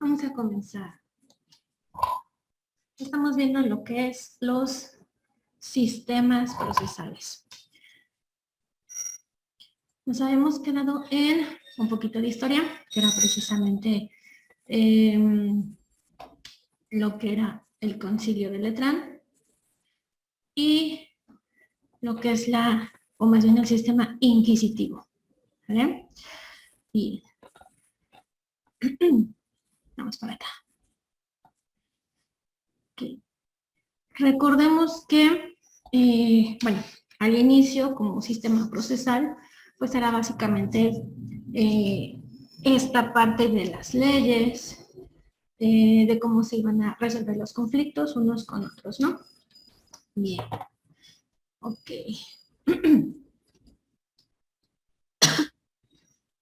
Vamos a comenzar. Estamos viendo lo que es los sistemas procesales. Nos habíamos quedado en un poquito de historia, que era precisamente lo que era el Concilio de Letrán y lo que es o más bien el sistema inquisitivo. ¿Vale? Y vamos para acá. Okay. Recordemos que, bueno, al inicio como sistema procesal, pues era básicamente esta parte de las leyes, de cómo se iban a resolver los conflictos unos con otros, ¿no? Bien. Ok.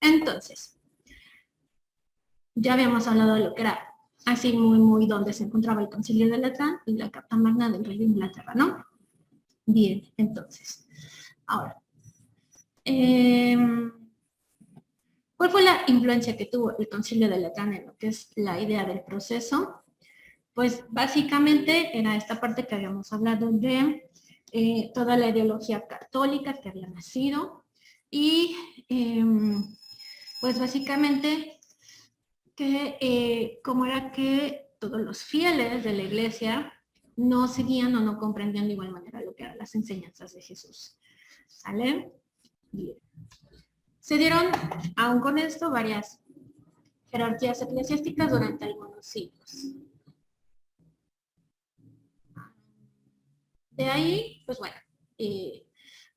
Entonces, ya habíamos hablado de lo que era así muy donde se encontraba el Concilio de Letrán y la Carta Magna del Rey de Inglaterra, ¿no? Bien, entonces, ahora, ¿cuál fue la influencia que tuvo el Concilio de Letrán en lo que es la idea del proceso? Pues básicamente era esta parte que habíamos hablado de toda la ideología católica que había nacido y pues básicamente que como era que todos los fieles de la iglesia no seguían o no comprendían de igual manera lo que eran las enseñanzas de Jesús. ¿Sale? Bien. Se dieron, aún con esto, varias jerarquías eclesiásticas durante algunos siglos. De ahí, pues bueno,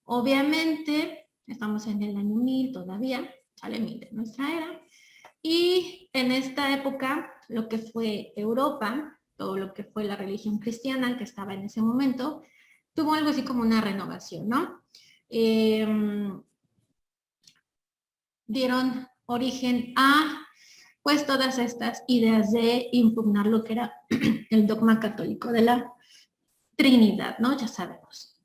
obviamente estamos en el año 1000 todavía, sale 1000 de nuestra era, y en esta época, lo que fue Europa, todo lo que fue la religión cristiana que estaba en ese momento, tuvo algo así como una renovación, ¿no? Dieron origen a, pues, todas estas ideas de impugnar lo que era el dogma católico de la Trinidad, ¿no? Ya sabemos.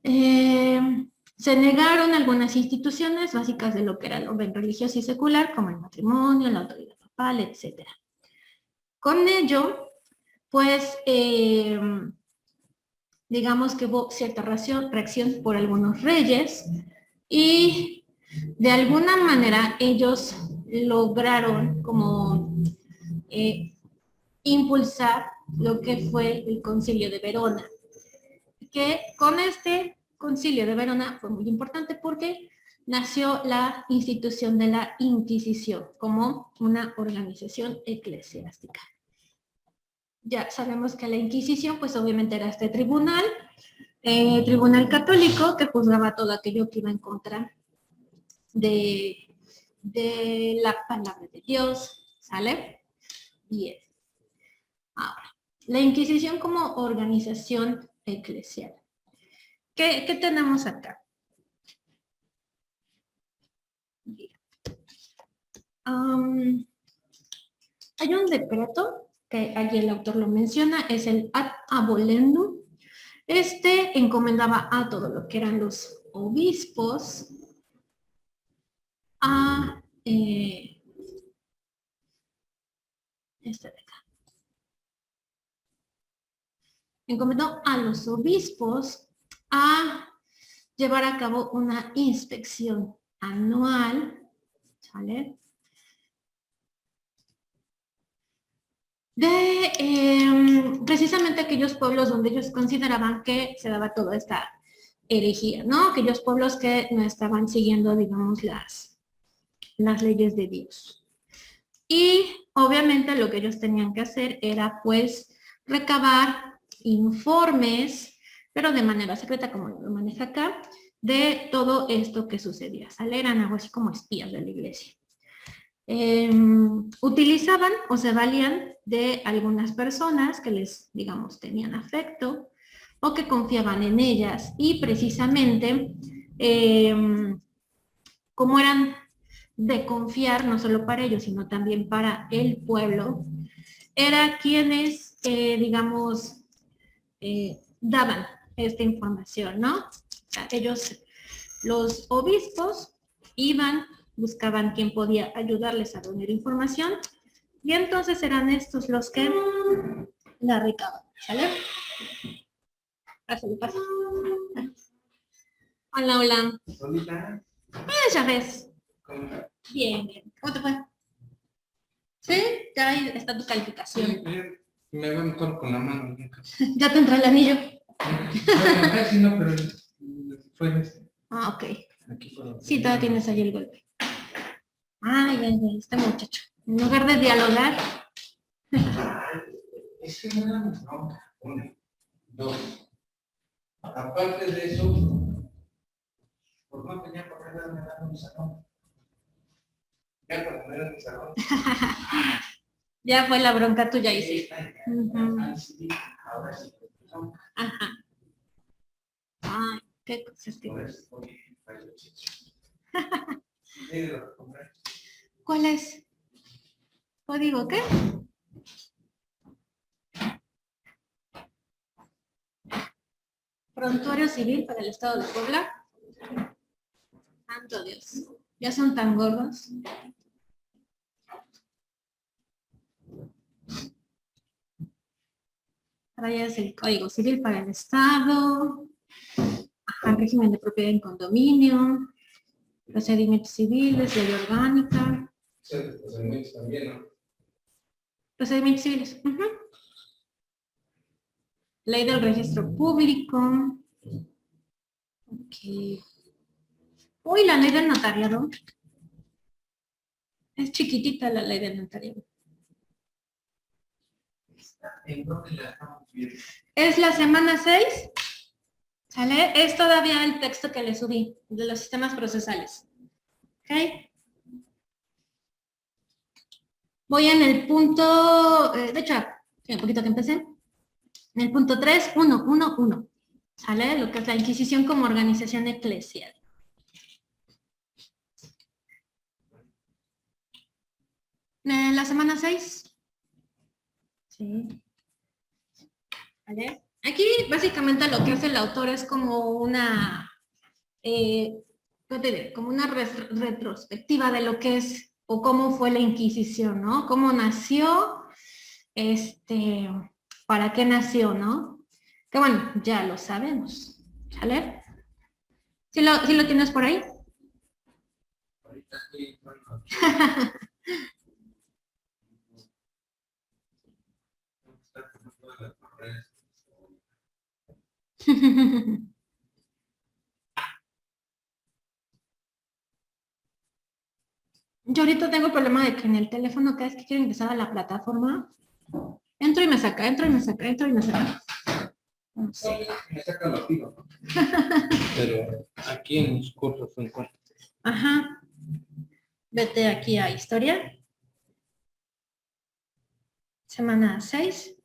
Se negaron algunas instituciones básicas de lo que era el orden religioso y secular, como el matrimonio, la autoridad papal, etc. Con ello, pues, digamos que hubo cierta reacción por algunos reyes y de alguna manera ellos lograron como impulsar lo que fue el Concilio de Verona, que con este Concilio de Verona fue muy importante porque nació la institución de la Inquisición como una organización eclesiástica. Ya sabemos que la Inquisición, pues obviamente era este tribunal católico que juzgaba todo aquello que iba en contra de la palabra de Dios, ¿sale? Bien. Ahora, la Inquisición como organización eclesial. ¿Qué tenemos acá? Hay un decreto, que allí el autor lo menciona, es el Ad Abolendum. Este encomendaba a todo lo que eran los obispos a este de acá. Encomendó a los obispos a llevar a cabo una inspección anual, ¿sale? De precisamente aquellos pueblos donde ellos consideraban que se daba toda esta herejía, ¿no? Aquellos pueblos que no estaban siguiendo, digamos, las leyes de Dios. Y obviamente lo que ellos tenían que hacer era, pues, recabar informes, pero de manera secreta, como lo maneja acá, de todo esto que sucedía. ¿Sale? Eran algo así como espías de la iglesia. Utilizaban o se valían de algunas personas que les, digamos, tenían afecto o que confiaban en ellas y precisamente como eran de confiar no solo para ellos sino también para el pueblo, era quienes, digamos, daban esta información, ¿no? O sea, ellos, los obispos, iban, buscaban quién podía ayudarles a reunir información Y entonces serán estos los que la recaban, ¿sale? Pásale, pásale. Hola, hola. ¿Solita? Ya ves. ¿Cómo estás? Bien, bien. ¿Cómo te fue? ¿Sí? Ya ahí está tu calificación. Sí, bien. Me veo mejor con la mano. Ya te entró el anillo. Bueno, casi no, pero fue Ah, ok. aquí por donde- Sí, todavía tienes ahí el golpe. Ay, ay, ay, este muchacho. En lugar de dialogar. Es que no era mi bronca. Una, dos. Aparte de eso, pues no tenía por qué darme nada en mi salón. Ya cuando me era mi salón. Ya fue la bronca tuya, y sí. Ahora sí. Ajá. Ay, qué cosas que... Por eso, oye, vaya chicho. Lo compré. ¿Cuál es? ¿Código qué? Prontuario civil para el estado de Puebla. Santo Dios. Ya son tan gordos. Ahora ya es el Código Civil para el Estado. Ajá, régimen de propiedad en condominio. Procedimientos civiles, ley orgánica. Sí, pues también, ¿no? Procedimientos civiles. Ujú. Ley del registro público. Ok. Uy, la ley del notariado. Es chiquitita la ley del notariado. ¿En dónde la estamos viendo? Es la semana 6. ¿Sale? Es todavía el texto que le subí de los sistemas procesales. ¿Ok? Voy en el punto, de hecho, un poquito que empecé. En el punto 3.1.1. ¿Sale? Lo que es la Inquisición como organización eclesial. La semana 6. Sí. ¿Vale? Aquí básicamente lo que hace el autor es como una, ¿cómo te diré? Como una retrospectiva de lo que es o cómo fue la Inquisición, ¿no? Cómo nació, para qué nació, ¿no? Que bueno, ya lo sabemos, ¿sale? ¿Sí lo tienes por ahí? Ahorita estoy bueno, está como todas las barreras. Yo ahorita tengo el problema de que en el teléfono cada vez que quiero ingresar a la plataforma, entro y me saca, entro y me saca, entro y me saca. No sé. Me saca los tiros, ¿no? Pero aquí en mis cursos se encuentra. Ajá. Vete aquí a historia. Semana 6.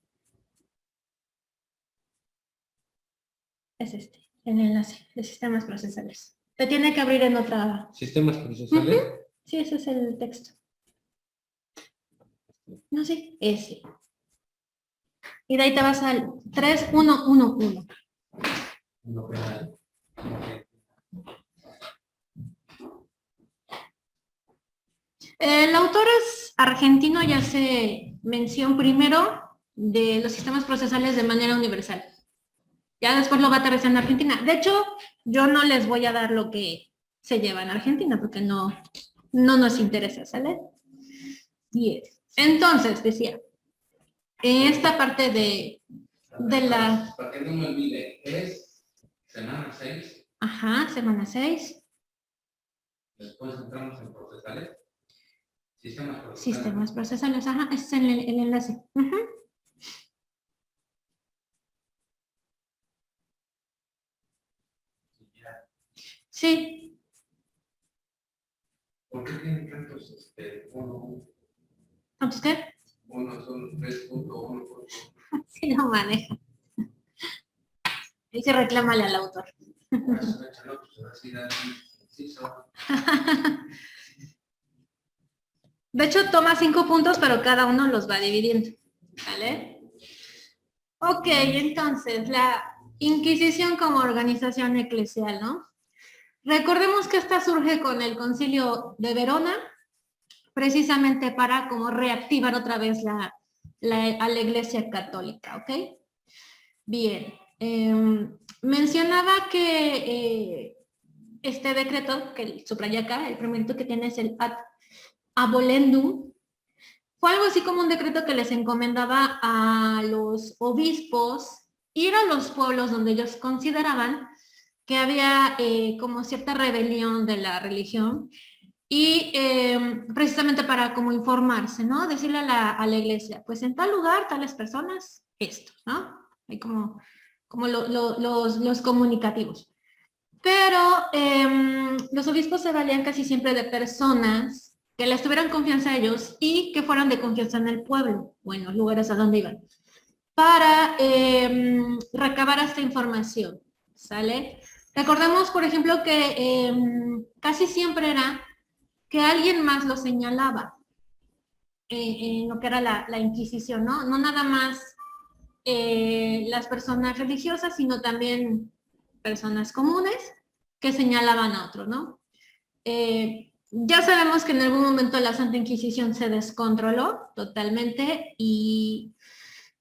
Es el enlace de sistemas procesales. Te tiene que abrir en otra. Sistemas procesales. Sí, ese es el texto. No sé, ese. Y de ahí te vas al 3.1.1. No, pero- El autor es argentino y hace mención primero de los sistemas procesales de manera universal. Ya después lo va a aterrizar en Argentina. De hecho, yo no les voy a dar lo que se lleva en Argentina porque no nos interesa, ¿sale? 10. Entonces, decía, esta parte de la... Para que no me olvide, es semana 6, Ajá, semana 6. después entramos en procesales. Sistemas procesales. Sistemas procesales, ajá, ese es el enlace. Ujú. Sí. ¿Por qué tienen tantos uno ¿Cuántos qué? son 3.1? Sí lo maneja. Dice reclámale al autor. De hecho, toma 5 puntos, pero cada uno los va dividiendo. ¿Vale? Ok, entonces, la Inquisición como organización eclesial, ¿no? Recordemos que esta surge con el Concilio de Verona precisamente para como reactivar otra vez a la Iglesia Católica, ¿ok? Bien, mencionaba que este decreto, que subraya acá, el primerito que tiene es el ad abolendum, fue algo así como un decreto que les encomendaba a los obispos ir a los pueblos donde ellos consideraban que había como cierta rebelión de la religión y precisamente para como informarse, ¿no? Decirle a la iglesia, pues en tal lugar, tales personas, esto, ¿no? Hay como los comunicativos. Pero los obispos se valían casi siempre de personas que les tuvieran confianza a ellos y que fueran de confianza en el pueblo o en los lugares a donde iban, para recabar esta información, ¿sale? Recordemos, por ejemplo, que casi siempre era que alguien más lo señalaba en lo que era la Inquisición, ¿no? No nada más las personas religiosas, sino también personas comunes que señalaban a otro, ¿no? Ya sabemos que en algún momento la Santa Inquisición se descontroló totalmente y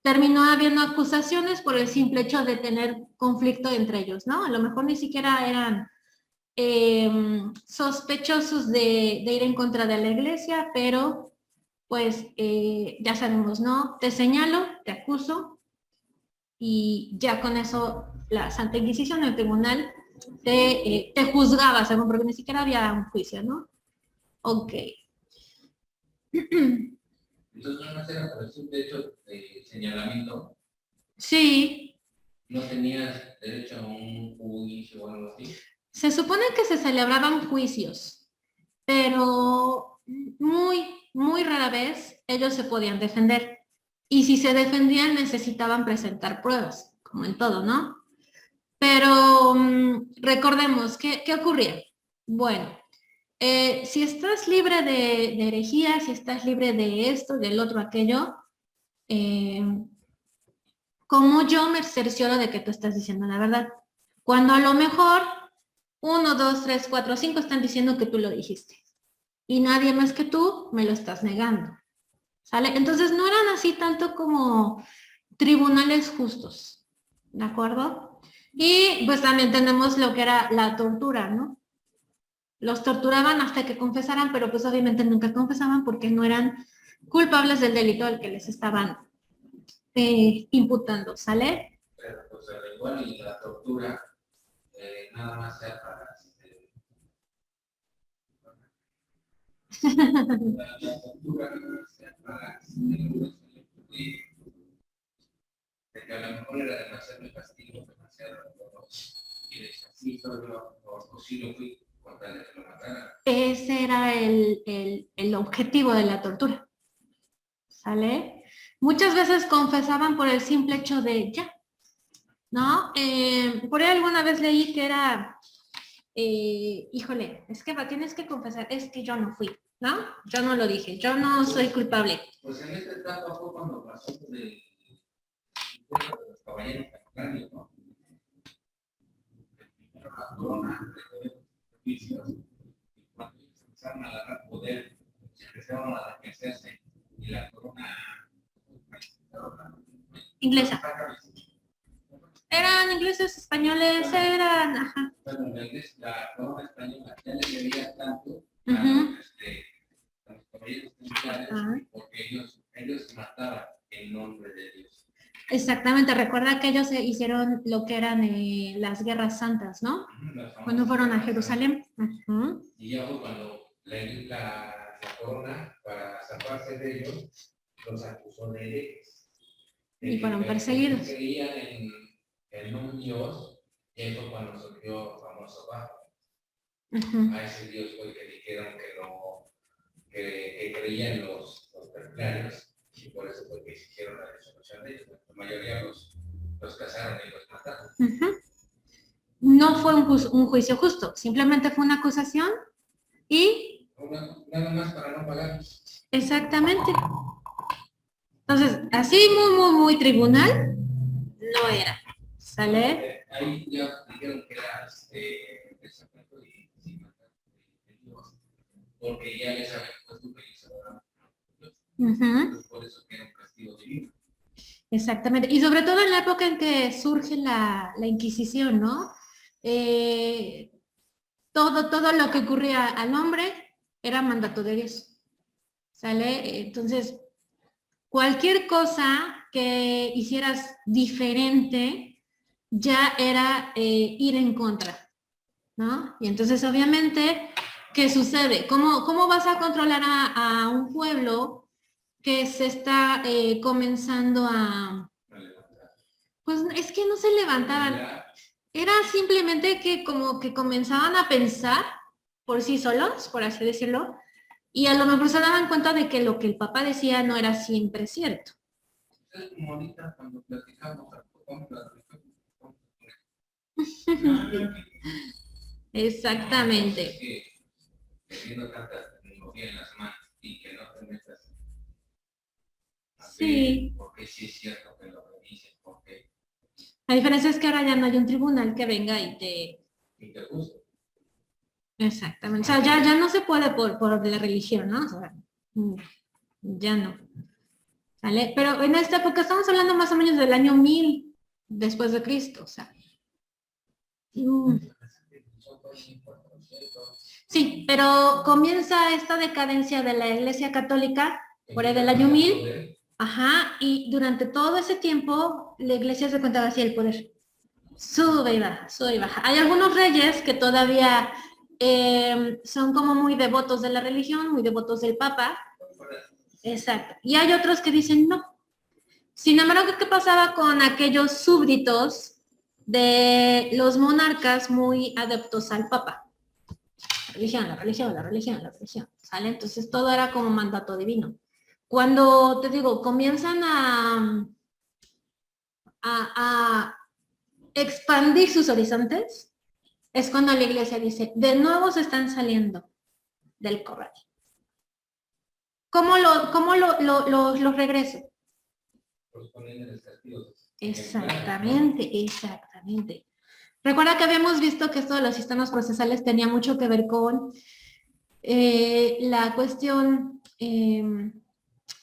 terminó habiendo acusaciones por el simple hecho de tener conflicto entre ellos, ¿no? A lo mejor ni siquiera eran sospechosos de ir en contra de la iglesia, pero pues ya sabemos, ¿no? Te señalo, te acuso y ya con eso la Santa Inquisición, el tribunal, te juzgaba, ¿sabes? Porque ni siquiera había un juicio, ¿no? Ok. Entonces no era por el simple hecho de señalamiento. Sí. ¿No tenías derecho a un juicio o algo así? Se supone que se celebraban juicios, pero muy rara vez ellos se podían defender. Y si se defendían necesitaban presentar pruebas, como en todo, ¿no? Pero recordemos, ¿qué ocurría? Bueno, si estás libre de herejía, si estás libre de esto, del otro, aquello, como yo me cercioro de que tú estás diciendo la verdad. Cuando a lo mejor 1, 2, 3, 4, 5 están diciendo que tú lo dijiste. Y nadie más que tú me lo estás negando. ¿Sale? Entonces no eran así tanto como tribunales justos. ¿De acuerdo? Y pues también tenemos lo que era la tortura, ¿no? Los torturaban hasta que confesaran, pero pues obviamente nunca confesaban porque no eran culpables del delito al que les estaban imputando, ¿sale? Pero pues igual y la tortura nada más sea para la tortura nada más sea para de que a lo mejor era demasiado el castigo, demasiado y decía, sí, solo o sí lo fui con tal de que lo mataran. Ese era el objetivo de la tortura, ¿sale? Muchas veces confesaban por el simple hecho de ya, ¿no? Por ahí alguna vez leí que era, híjole, es que tienes que confesar, es que yo no fui, ¿no? Yo no lo dije, yo no soy culpable. Pues en esta etapa fue cuando pasó de los caballeros templarios, ¿no? La corona de juicios, y cuando empezaron a agarrar poder, se empezaron a enriquecerse y la corona Inglesa. Eran ingleses, españoles, eran, ajá. Bueno, la corona española ya le debía tanto a los caballeros templarios porque ellos mataban en nombre de Dios. Exactamente, recuerda que ellos hicieron lo que eran las guerras santas, ¿no? Cuando fueron a Jerusalén. Y ya fue cuando la corona, para zafarse de ellos, los acusó de herejes. Y fueron perseguidos. Creían en un Dios, y ahí fue cuando surgió el famoso Bajo. A ese Dios fue que dijeron que creían los templarios, y por eso fue que hicieron la resolución de ellos. La mayoría los cazaron y los mataron. No fue un juicio justo, simplemente fue una acusación y... Nada más para no pagar. Exactamente. Entonces, así muy tribunal, no era. ¿Sale? Ahí ya dijeron que era desacuerdo y sin matar, porque ya les habían puesto un juicio Entonces, por eso que era un castigo divino. Exactamente. Y sobre todo en la época en que surge la Inquisición, ¿no? Todo lo que ocurría al hombre era mandato de Dios. ¿Sale? Entonces, cualquier cosa que hicieras diferente ya era ir en contra, ¿no? Y entonces, obviamente, ¿qué sucede? ¿Cómo vas a controlar a un pueblo que se está comenzando a... Pues es que no se levantaban. Era simplemente que como que comenzaban a pensar por sí solos, por así decirlo, y a lo mejor se daban cuenta de que lo que el papá decía no era siempre cierto. Es como ahorita cuando platicamos Exactamente. que teniendo tanta tecnología en las manos y que no te metas a Sí. porque sí es cierto que lo revisen, porque La diferencia es que ahora ya no hay un tribunal que venga y te gusta. Exactamente. O sea, ya no se puede por la religión, ¿no? O sea, ya no. ¿Sale? Pero en esta época estamos hablando más o menos del año 1000 después de Cristo, o sea. Sí, pero comienza esta decadencia de la Iglesia Católica por el del año 1000, ajá, y durante todo ese tiempo la Iglesia se contaba así el poder. Sube y baja, sube y baja. Hay algunos reyes que todavía son como muy devotos de la religión, muy devotos del Papa. Exacto. Y hay otros que dicen no. Sin embargo, ¿qué pasaba con aquellos súbditos de los monarcas muy adeptos al Papa? La religión, ¿sale? Entonces todo era como mandato divino. Cuando, te digo, comienzan a expandir sus horizontes, es cuando la iglesia dice, de nuevo se están saliendo del corral. ¿Cómo lo regreso? Pues poniéndoles castigos. Exactamente. Recuerda que habíamos visto que esto de los sistemas procesales tenía mucho que ver con la cuestión de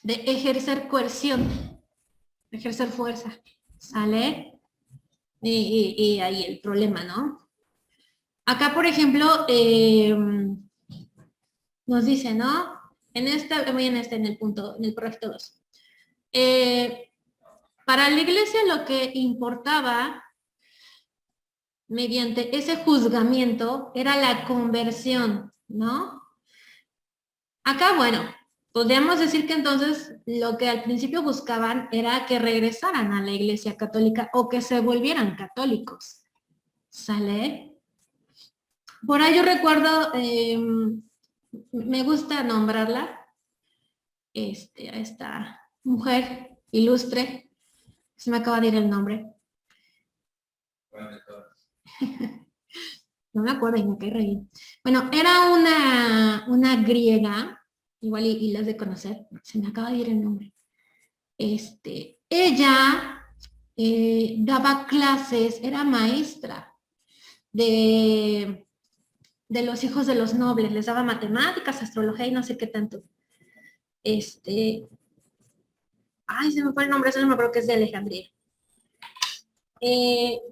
ejercer coerción, ejercer fuerza, ¿sale? Y ahí el problema, ¿no? Acá, por ejemplo, nos dice, ¿no? En el párrafo 2. Para la iglesia lo que importaba mediante ese juzgamiento era la conversión, ¿no? Acá, bueno, podríamos decir que entonces lo que al principio buscaban era que regresaran a la iglesia católica o que se volvieran católicos, ¿sale? Por ahí yo recuerdo, me gusta nombrarla, a esta mujer ilustre, se me acaba de ir el nombre. No me acuerdo y me cae reír. Bueno, era una griega, igual y las de conocer, se me acaba de ir el nombre. Ella daba clases, era maestra de los hijos de los nobles, les daba matemáticas, astrología y no sé qué tanto. Ay, se me fue el nombre, eso no me acuerdo que es de Alejandría.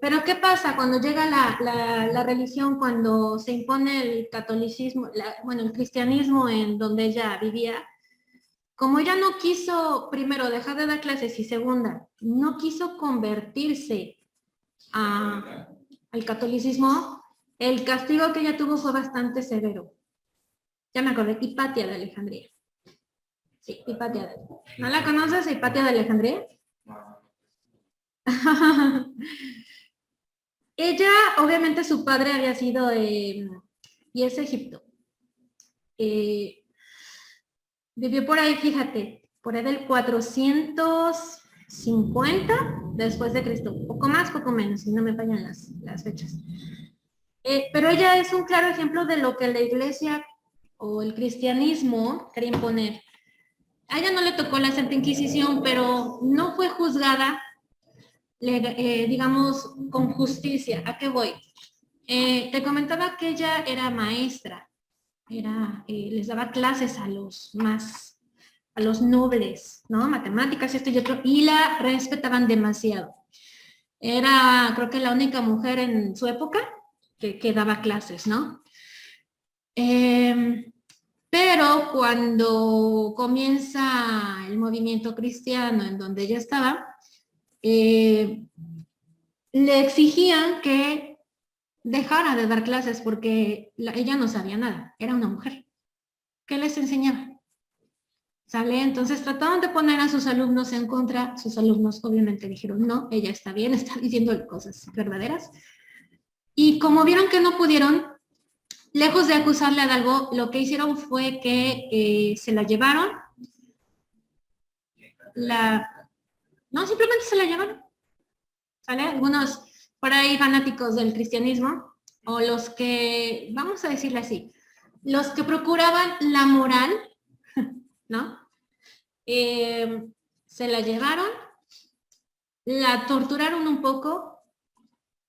Pero ¿qué pasa cuando llega la religión, cuando se impone el catolicismo, el cristianismo en donde ella vivía? Como ella no quiso, primero, dejar de dar clases y segunda, no quiso convertirse al catolicismo, el castigo que ella tuvo fue bastante severo. Ya me acordé, Hipatia de Alejandría. Sí, Hipatia de Alejandría. ¿No la conoces, Hipatia de Alejandría? Ella, obviamente su padre había sido, y es Egipto. Vivió por ahí, fíjate, por ahí del 450 después de Cristo. Poco más, poco menos, si no me fallan las fechas. Pero ella es un claro ejemplo de lo que la iglesia o el cristianismo quería imponer. A ella no le tocó la Santa Inquisición, pero no fue juzgada, digamos, con justicia. ¿A qué voy? Te comentaba que ella era maestra, les daba clases a los más a los nobles, ¿no? Matemáticas, esto y otro, y la respetaban demasiado. Era, creo que la única mujer en su época que daba clases, ¿no? Pero cuando comienza el movimiento cristiano en donde ella estaba, le exigían que dejara de dar clases porque ella no sabía nada, era una mujer. ¿Qué les enseñaba? ¿Sale? Entonces trataban de poner a sus alumnos en contra, sus alumnos obviamente dijeron, no, ella está bien, está diciendo cosas verdaderas. Y como vieron que no pudieron, lejos de acusarle de algo, lo que hicieron fue que se la llevaron, no, simplemente se la llevaron, ¿sale? Algunos por ahí fanáticos del cristianismo, o los que, vamos a decirle así, los que procuraban la moral, ¿no? Se la llevaron, la torturaron un poco,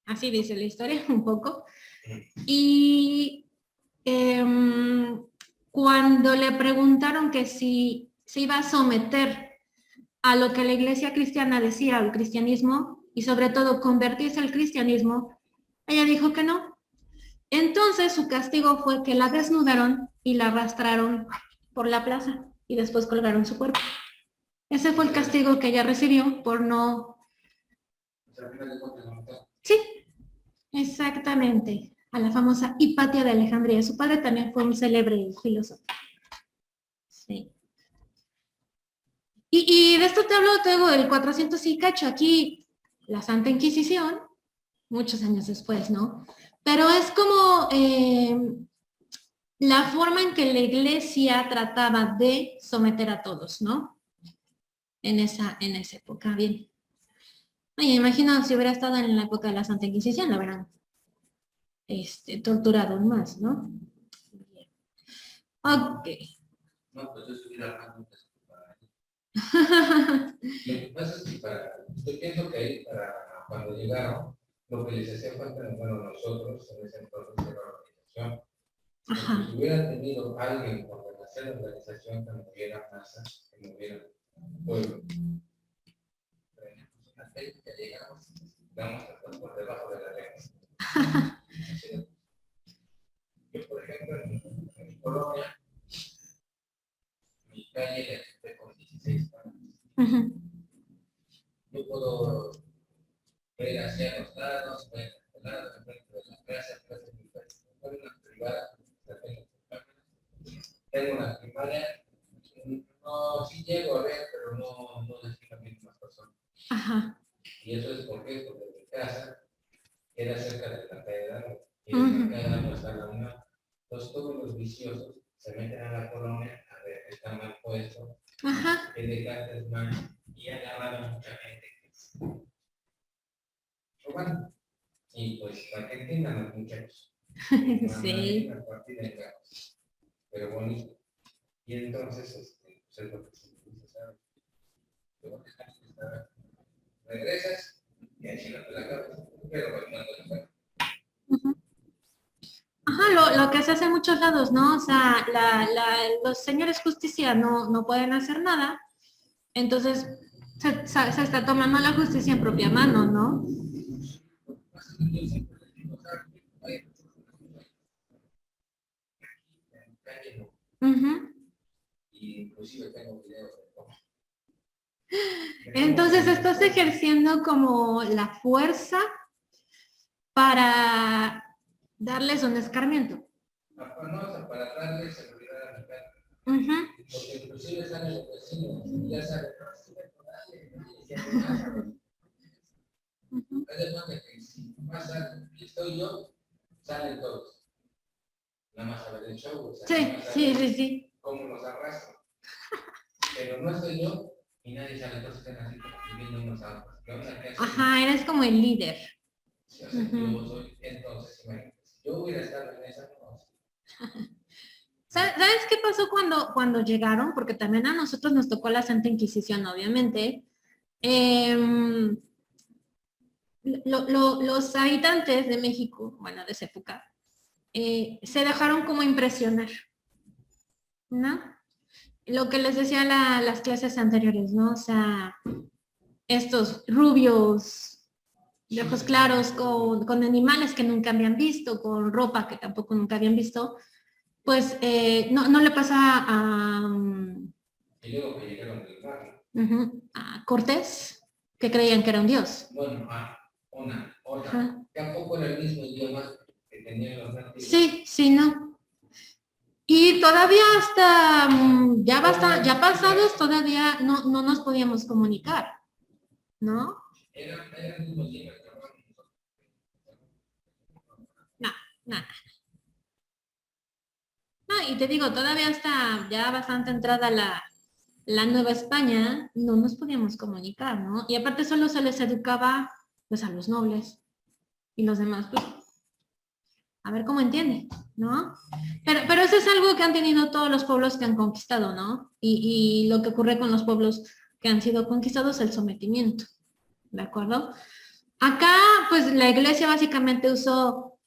así dice la historia, un poco, y cuando le preguntaron que si se iba a someter a lo que la iglesia cristiana decía, al cristianismo, y sobre todo convertirse al cristianismo, ella dijo que no. Entonces su castigo fue que la desnudaron y la arrastraron por la plaza y después colgaron su cuerpo. Ese fue el castigo que ella recibió por no... Sí, exactamente. A la famosa Hipatia de Alejandría. Su padre también fue un célebre filósofo. Sí. Y de esto te hablo, te digo, del 400 y cacho. Aquí, la Santa Inquisición, muchos años después, ¿no? Pero es como la forma en que la iglesia trataba de someter a todos, ¿no? En esa época, bien. Ay, imagino si hubiera estado en la época de la Santa Inquisición, lo hubieran torturado más, ¿no? Bien. Ok. No, pues yo estuviera hablando para lo que pasa es que yo pienso que ahí, para cuando llegaron, lo que les hacía falta, bueno, nosotros en ese entonces era la organización. Ajá. Si hubiera tenido alguien con relación a la organización que moviera masas, que moviera pueblo, ya llegamos, vamos hasta por debajo de la lengua. Yo, por ejemplo, en mi colonia, mi calle la equipé con 16 cámaras. Yo puedo ver hacia los lados, ver al lado, enfrente de la casa, enfrente de mi casa. Tengo una privada, tengo una primaria, no, sí llego a ver, pero no es la misma persona. Ajá. Y eso es porque mi casa era cerca de la catedral, y en la catedral no está la UNAM. Entonces todos los viciosos se meten a la colonia a ver que está mal puesto, que dejaste mal, y agarran a mucha gente que roban. Y pues para que entiendan los muchachos. Sí. Pero bonito. Y entonces, pues es lo que se dice, ¿sabes? Regresas y ahí no te la cabeza, pero no te la cabeza. Ajá, lo que se hace en muchos lados, ¿no? O sea, los señores justicia no pueden hacer nada, entonces se está tomando la justicia en propia mano, ¿no? Inclusive tengo videos de cómo. Entonces estás ejerciendo como la fuerza para darles un escarmiento. No, para darle seguridad a mi casa. Porque inclusive salen los vecinos, ya saben, que si pasa, estoy yo, salen todos. Nada más a ver el show. O sea, sí. Cómo los arrastro. Pero no estoy yo y nadie sabe, entonces están así como viviendo unos a otros. Ajá, eres como el líder. Sí, o sea, yo soy, entonces, imagínate, si yo hubiera estado en esa, no. ¿Sabes qué pasó cuando llegaron? Porque también a nosotros nos tocó la Santa Inquisición, obviamente. Los habitantes de México, bueno, de esa época, se dejaron como impresionar, ¿no? lo que les decía las clases anteriores, ¿no? O sea, estos rubios, de ojos claros, con animales que nunca habían visto, con ropa que tampoco nunca habían visto, pues no le pasa Y luego que llegaron del mar. a Cortés, que creían que era un dios. Bueno, otra. Tampoco era el mismo idioma que tenían los nativos. Sí, sí, no. Y todavía hasta ya pasados, todavía no nos podíamos comunicar, ¿no? Era el mismo idioma. No. No, y te digo, todavía está ya bastante entrada la Nueva España, no nos podíamos comunicar, ¿no? Y aparte solo se les educaba, pues, a los nobles y los demás, pues, a ver cómo entiende, ¿no? Pero eso es algo que han tenido todos los pueblos que han conquistado, ¿no? Y lo que ocurre con los pueblos que han sido conquistados es el sometimiento, ¿de acuerdo? Acá, pues, la iglesia básicamente usó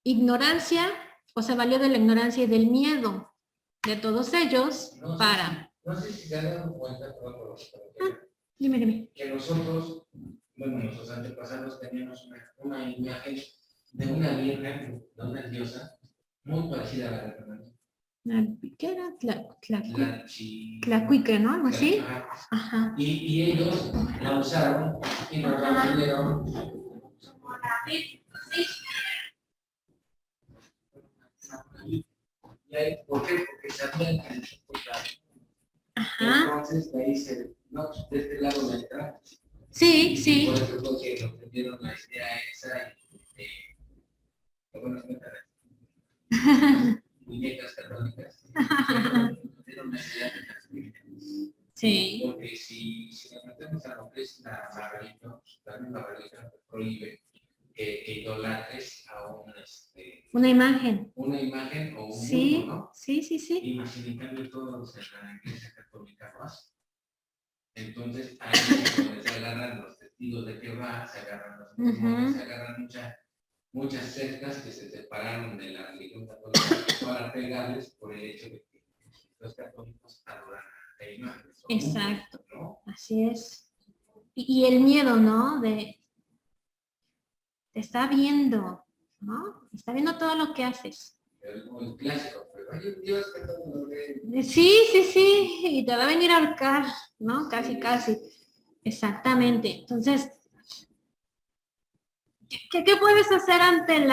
ignorancia, o se valió de la ignorancia y del miedo de todos ellos No sé si se han dado cuenta, Dime. que nosotros, bueno, nuestros antepasados teníamos una imagen de una virgen, de una diosa, muy parecida a la de Fernando. ¿Qué era? Tlacuique, ¿no? Algo así. Ajá. Y ellos la usaron y nos la vendieron. ¿Por qué? Porque sabían que nosotros entonces ahí se, no, de este lado de atrás. Sí. Por eso fue que nos vendieron la idea esa y bueno, muñecas católicas. Nos dieron la idea de las vírgenes. Sí. Porque si nos metemos a lo que es la Margarita, también la religión prohíbe que idolatres a una imagen. Una imagen o un sí, mundo, ¿no? Sí. Y en cambio todos en la iglesia católica lo hacen. Entonces ahí es donde se agarran los testigos de Jehová, se agarran los mormones, se agarran muchas sectas que se separaron de la religión católica para pegarles por el hecho de que los católicos adoran a imágenes. Exacto, mundos, ¿no? Así es. Y el miedo, ¿no? Te está viendo, ¿no? Está viendo todo lo que haces. El clásico, pero hay un Dios que todo lo ve. Sí, y te va a venir a ahorcar, ¿no? Casi. Exactamente. Entonces, ¿qué puedes hacer ante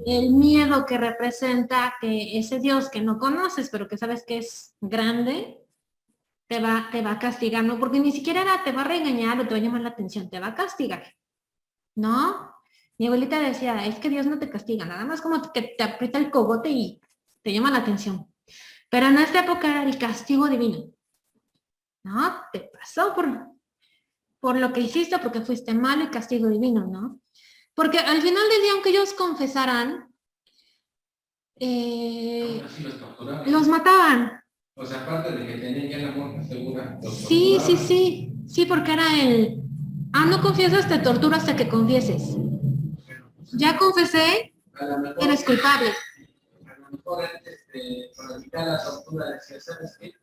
el miedo que representa que ese Dios que no conoces, pero que sabes que es grande, te va a castigar, ¿no? Porque ni siquiera te va a regañar o te va a llamar la atención, te va a castigar, ¿no? Mi abuelita decía, es que Dios no te castiga, nada más como que te aprieta el cogote y te llama la atención. Pero en esta época era el castigo divino, ¿no? Te pasó por lo que hiciste, porque fuiste malo y castigo divino, ¿no? Porque al final del día, aunque ellos confesaran, los mataban. O sea, aparte de que tenían ya la muerte segura. Sí, porque era no confiesas, te torturo hasta que confieses. Ya confesé, eres culpable. A lo mejor para evitar la tortura decía, ¿sabes qué?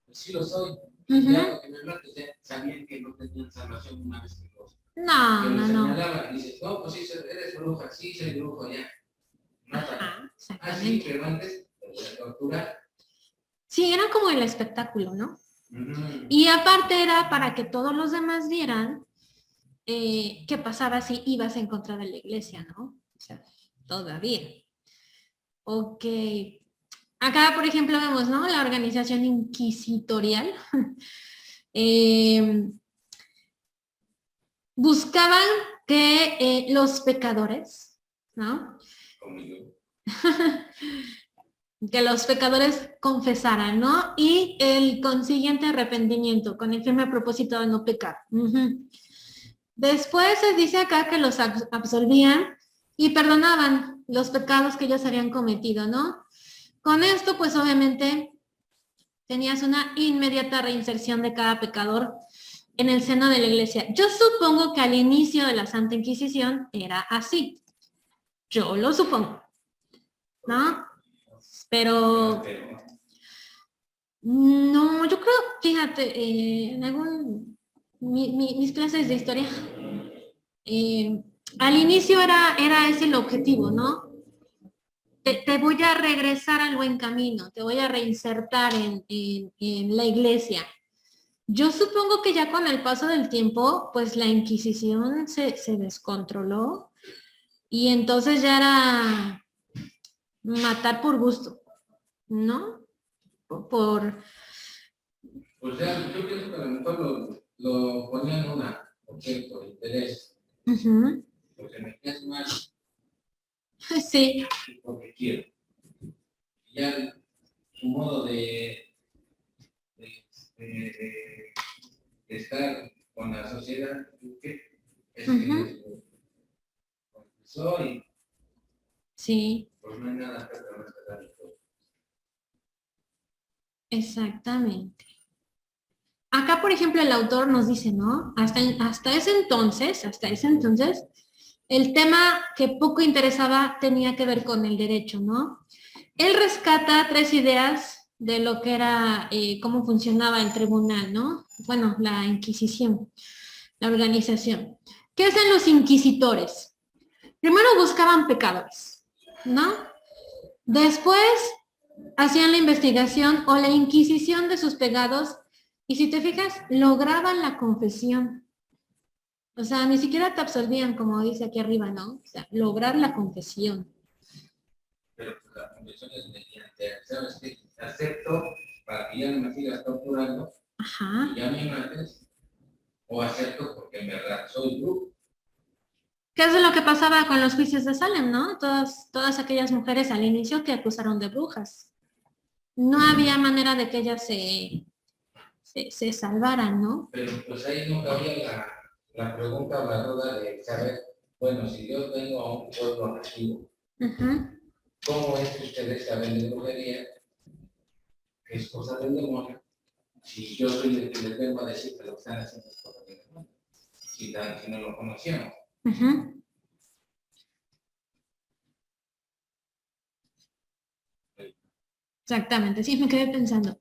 Pues sí lo soy. Ya que me mates, ya sabían que no tenían salvación una vez que los señalaban. Y dices, no, pues sí, eres bruja, sí, soy brujo, ya. Sí, pero antes de la tortura. Sí, era como el espectáculo, ¿no? Y aparte era para que todos los demás vieran qué pasaba si ibas en contra de la iglesia, ¿no? O sea, todavía. Ok. Acá, por ejemplo, vemos, ¿no? La organización inquisitorial. Buscaban que los pecadores, ¿no? Que los pecadores confesaran, ¿no? Y el consiguiente arrepentimiento, con el firme propósito de no pecar. Después se dice acá que los absolvían y perdonaban los pecados que ellos habían cometido, ¿no? Con esto, pues obviamente, tenías una inmediata reinserción de cada pecador en el seno de la iglesia. Yo supongo que al inicio de la Santa Inquisición era así. Yo lo supongo, ¿no? Pero No, yo creo, fíjate, en mis clases de historia, al inicio era ese el objetivo, ¿no? Te voy a regresar al buen camino, te voy a reinsertar en la iglesia. Yo supongo que ya con el paso del tiempo, pues la Inquisición se descontroló y entonces ya era matar por gusto, ¿no? Por O sea, yo pienso que a lo mejor lo ponían por interés, Ujú. porque me quedas mal, Sí, porque quiero. Y ya su modo de, de estar con la sociedad, ¿qué? Es que Ujú. les confesó y Sí, pues no hay nada que respetar. exactamente. Acá, por ejemplo, el autor nos dice, ¿no? Hasta ese entonces, el tema que poco interesaba tenía que ver con el derecho, ¿no? Él rescata tres ideas de lo que era, cómo funcionaba el tribunal, ¿no? Bueno, la Inquisición, la organización. ¿Qué hacen los inquisitores? Primero buscaban pecadores, ¿no? Después hacían la investigación o la inquisición de sus pecados y si te fijas, lograban la confesión. O sea, ni siquiera te absolvían, como dice aquí arriba, ¿no? O sea, lograr la confesión. Pero pues, la confesión es mediante, ¿sabes qué? Acepto para que ya no me sigas torturando Ajá. y ya me mates, o acepto porque en verdad soy brujo. ¿Qué es lo que pasaba con los juicios de Salem, no? Todas aquellas mujeres al inicio que acusaron de brujas. No había manera de que ellas se salvaran, ¿no? Pero pues ahí no cabía la pregunta o la duda de saber, bueno, si yo vengo a un pueblo nativo, Ujú. ¿cómo es que ustedes saben de brujería? Que es cosa del demonio. Si yo soy el que les vengo a decir que lo que están haciendo es cosa del demonio. Si no lo conocíamos. Ujú. Exactamente, sí, me quedé pensando.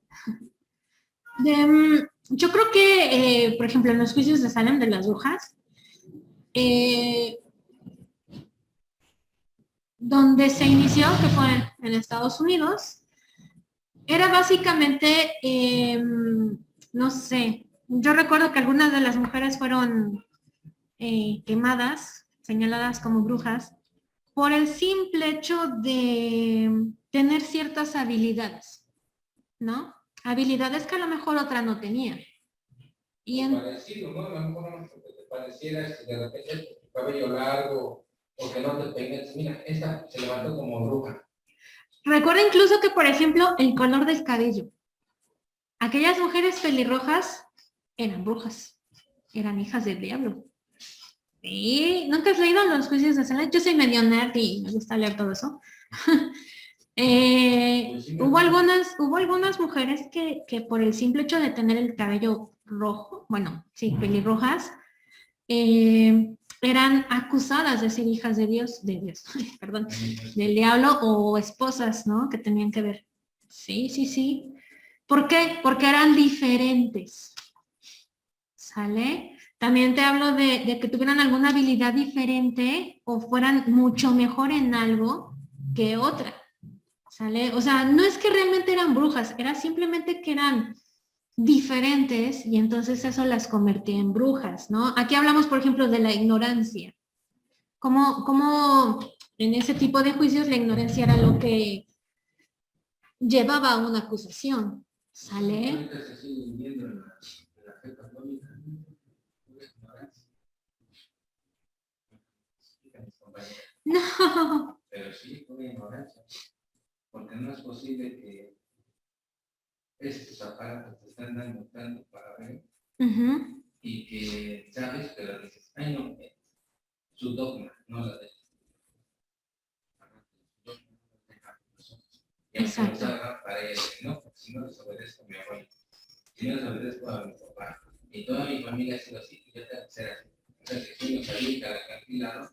Yo creo que, por ejemplo, en los juicios de Salem de las brujas, eh, donde se inició, que fue en Estados Unidos, era básicamente, no sé, yo recuerdo que algunas de las mujeres fueron quemadas, señaladas como brujas, por el simple hecho de tener ciertas habilidades, ¿no? Habilidades que a lo mejor otra no tenía. Y Parecido, ¿no? A lo mejor no porque te pareciera, si de repente tu cabello largo o que no te peines. Mira, esta se levantó como bruja. recuerda incluso que, por ejemplo, el color del cabello. Aquellas mujeres pelirrojas eran brujas, eran hijas del diablo. Sí, ¿nunca has leído los juicios de Salem? Yo soy medio nerd y me gusta leer todo eso. Hubo algunas mujeres que por el simple hecho de tener el cabello rojo, bueno, sí, pelirrojas, eran acusadas de ser hijas de Dios, perdón, del diablo o esposas, ¿no? Que tenían que ver. Sí, sí, sí. ¿Por qué? Porque eran diferentes. ¿Sale? También te hablo de que tuvieran alguna habilidad diferente o fueran mucho mejor en algo que otra. ¿Sale? O sea, no es que realmente eran brujas, era simplemente que eran diferentes y entonces eso las convertía en brujas, ¿no? Aquí hablamos, por ejemplo, de la ignorancia. ¿Cómo en ese tipo de juicios la ignorancia era lo que llevaba a una acusación? ¿Sale? Ahorita se sigue viviendo en la fe católica. No. Pero sí, una ignorancia. Porque no es posible que estos aparatos te están dando tanto para ver Ujú. y que sabes, pero dices, ay no, su dogma, no la de. Y aunque Exacto. los haga, para ella, no, porque si no les obedezco a mi abuelo, si no les obedezco a mi papá, y toda mi familia ha sido así, y yo tengo que ser así. O sea, que si uno salí cada cantilado,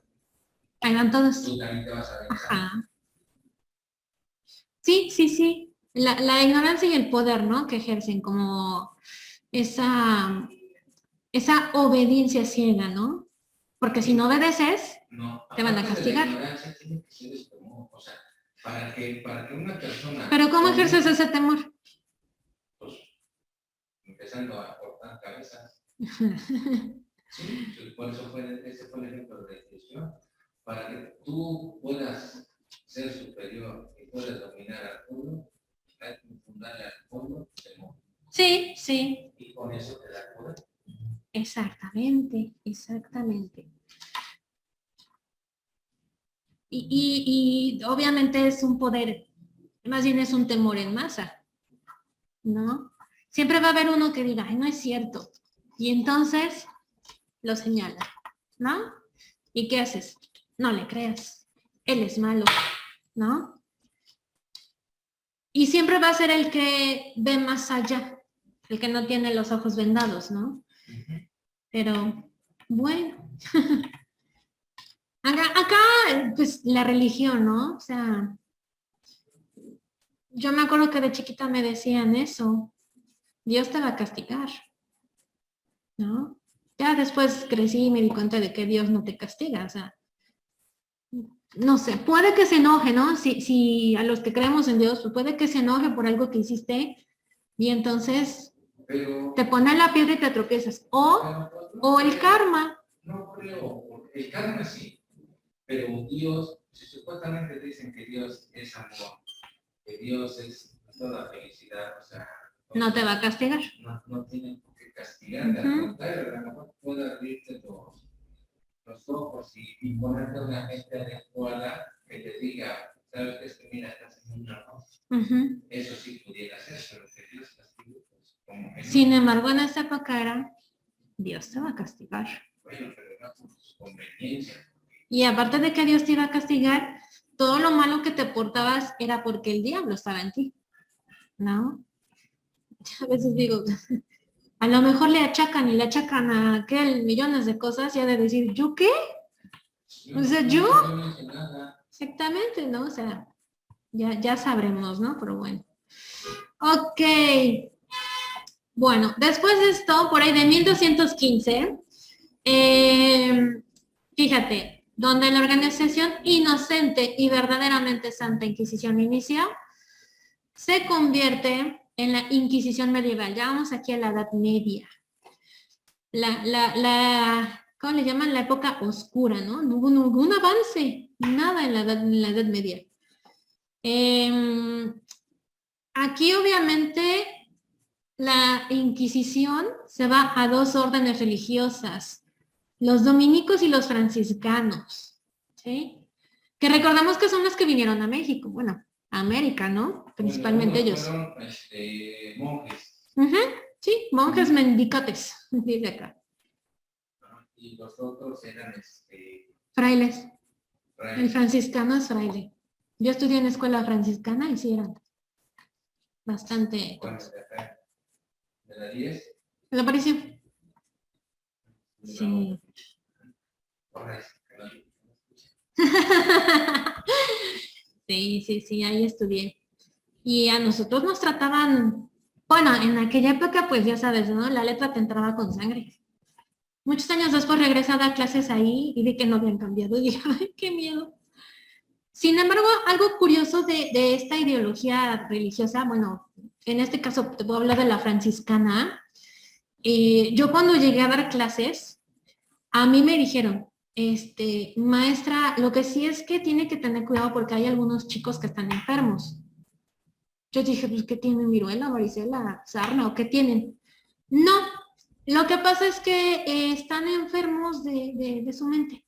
Ahí van todos. tú también te vas a aventar. Ajá. Sí, sí, sí. La ignorancia y el poder, ¿no? Que ejercen como esa obediencia ciega, ¿no? Porque si no obedeces, No, te van a aparte de la castigar. ignorancia, tiene que ser el temor. O sea, para que una persona... Pero ¿cómo tome, ejerces ese temor? pues, empezando a cortar cabezas. Sí, por eso ese fue el ejemplo de decisión. Para que tú puedas ser superior y puedas dominar al pueblo, hay que fundarle al pueblo temor. Sí, sí. Y con eso te da poder. Exactamente, exactamente. Y obviamente es un poder, más bien es un temor en masa, ¿no? Siempre va a haber uno que diga, ay, no es cierto. Y entonces lo señala, ¿no? ¿Y qué haces? No le creas. Él es malo, ¿no? Y siempre va a ser el que ve más allá, el que no tiene los ojos vendados, ¿no? Pero, bueno. Acá, pues, la religión, ¿no? O sea, yo me acuerdo que de chiquita me decían eso. Dios te va a castigar, ¿no? Ya después crecí y me di cuenta de que Dios no te castiga, o sea, no sé, puede que se enoje, ¿no? Si a los que creemos en Dios, pues puede que se enoje por algo que hiciste y entonces te pone la piedra y te tropiezas. O el karma. No creo, porque el karma sí, pero Dios, si supuestamente dicen que Dios es amor, que Dios es toda felicidad, o sea... No te va a castigar. No tienen por qué castigarte, al contrario, a lo mejor puede abrirte los ojos y ponerte a una gente adecuada que te diga, sabes que es que mira, estás en un error. Eso sí pudiera ser, pero que Dios castigue, pues como que no. Sin embargo, en esta época era, Dios te va a castigar. Bueno, pero no por sus conveniencias. Y aparte de que Dios te iba a castigar, todo lo malo que te portabas era porque el diablo estaba en ti, ¿no? A veces digo, a lo mejor le achacan a aquel millones de cosas y ha de decir, ¿yo qué? O sea, ¿yo? Exactamente, ¿no? O sea, ya sabremos, ¿no? Pero bueno. Ok. Bueno, después de esto, por ahí de 1215, fíjate, donde la organización inocente y verdaderamente Santa Inquisición inició, se convierte en la Inquisición medieval. Ya vamos aquí a la Edad Media. ¿Cómo le llaman? La época oscura, ¿no? No hubo un avance, nada en la Edad Media. Aquí obviamente la Inquisición se va a dos órdenes religiosas, los dominicos y los franciscanos, ¿sí? Que recordamos que son los que vinieron a México, bueno, a América, ¿no? Principalmente ellos. Fueron, monjes. Sí, monjes mendicotes, dice acá. Y los otros eran frailes. El franciscano es fraile. Yo estudié en escuela franciscana y sí eran bastante. ¿Cuántos de acá? ¿De la 10? ¿Le pareció? Sí. Sí, ahí estudié. Y a nosotros nos trataban, bueno, en aquella época, pues ya sabes, ¿no? La letra te entraba con sangre. Muchos años después regresé a dar clases ahí y vi que no habían cambiado. Y dije, ay, qué miedo. Sin embargo, algo curioso de esta ideología religiosa, bueno, en este caso te puedo hablar de la franciscana. Yo cuando llegué a dar clases, a mí me dijeron, maestra, lo que sí es que tiene que tener cuidado porque hay algunos chicos que están enfermos. Yo dije, pues, ¿qué tienen? ¿Viruela, varicela, sarna o qué tienen? No, lo que pasa es que están enfermos de su mente.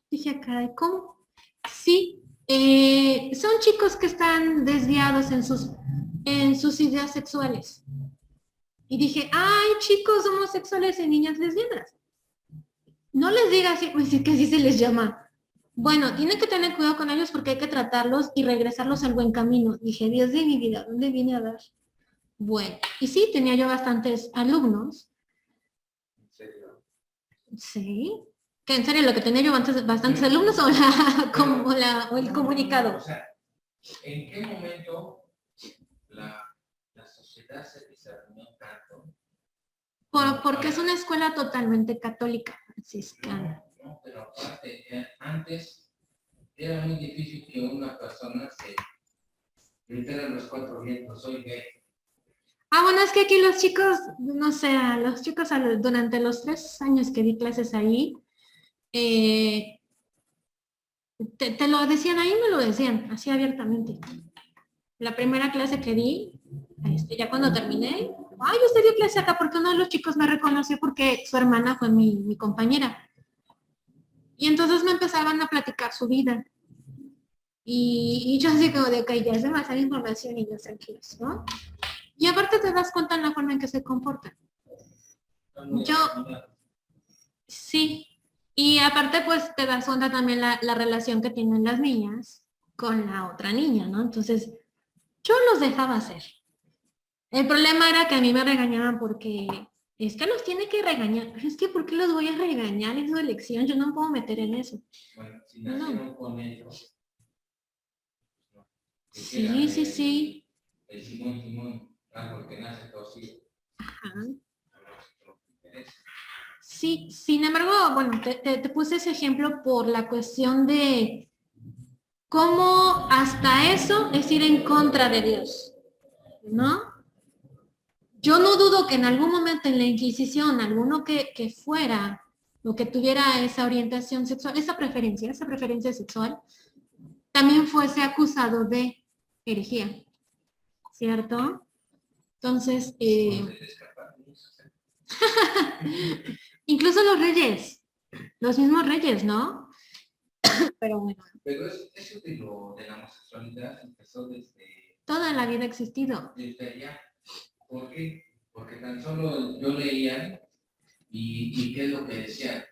Dije, caray, ¿cómo? Sí, son chicos que están desviados en sus ideas sexuales. Y dije, ay, chicos homosexuales y niñas lesbianas. No les diga así, pues sí que así se les llama. Bueno, tiene que tener cuidado con ellos porque hay que tratarlos y regresarlos al buen camino. Dije, Dios de mi vida, ¿dónde vine a dar? Bueno, y sí, tenía yo bastantes alumnos. ¿En serio? Sí. ¿Que en serio lo que tenía yo bastantes alumnos o el comunicado? O sea, ¿en qué momento se da ese discernimiento tanto. Porque es una escuela totalmente católica, franciscana. No, pero aparte, antes era muy difícil que una persona se gritara en los cuatro vientos, soy gay. Ah, bueno, es que aquí los chicos, no sé, los chicos durante los 3 años que di clases ahí, te lo decían, ahí me lo decían, así abiertamente. La primera clase que di, ya cuando terminé, ay, usted dio clase acá porque uno de los chicos me reconoció porque su hermana fue mi compañera. Y entonces me empezaban a platicar su vida. Y yo así como de, ok, ya es demasiada información y yo tranquilos, ¿no? Y aparte te das cuenta en la forma en que se comportan. Yo, sí. Y aparte pues te das cuenta también la relación que tienen las niñas con la otra niña, ¿no? Entonces, yo los dejaba hacer. El problema era que a mí me regañaban porque es que los tiene que regañar. Pero es que ¿por qué los voy a regañar? Es su elección, yo no me puedo meter en eso. Bueno, si nacieron con ellos. No. Sí. El Simón, porque nace torcido. Ajá. Sí, sin embargo, bueno, te puse ese ejemplo por la cuestión de cómo hasta eso es ir en contra de Dios, ¿no? Yo no dudo que en algún momento en la Inquisición, alguno que fuera o que tuviera esa orientación sexual, esa preferencia sexual, también fuese acusado de herejía, ¿cierto? Entonces, incluso los mismos reyes, ¿no? Pero bueno. Pero eso de la homosexualidad empezó desde... Toda la vida ha existido. Desde allá. ¿Por qué? Porque tan solo yo leía y qué es lo que decían.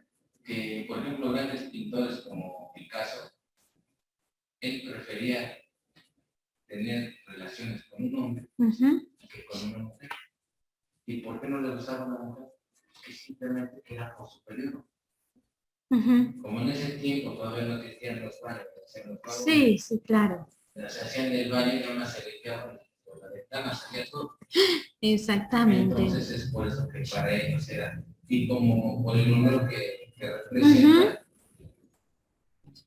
Que, por ejemplo, grandes pintores como Picasso, él prefería tener relaciones con un hombre que con una mujer. ¿Y por qué no le gustaba una mujer? Que simplemente era por su peligro. Como en ese tiempo todavía no existían los baños. Sí, claro. Se hacían del baño y nada más se limpiaban por la ventana, salía todo. Exactamente. Entonces es por eso que para ellos era. Y como por el número que representa.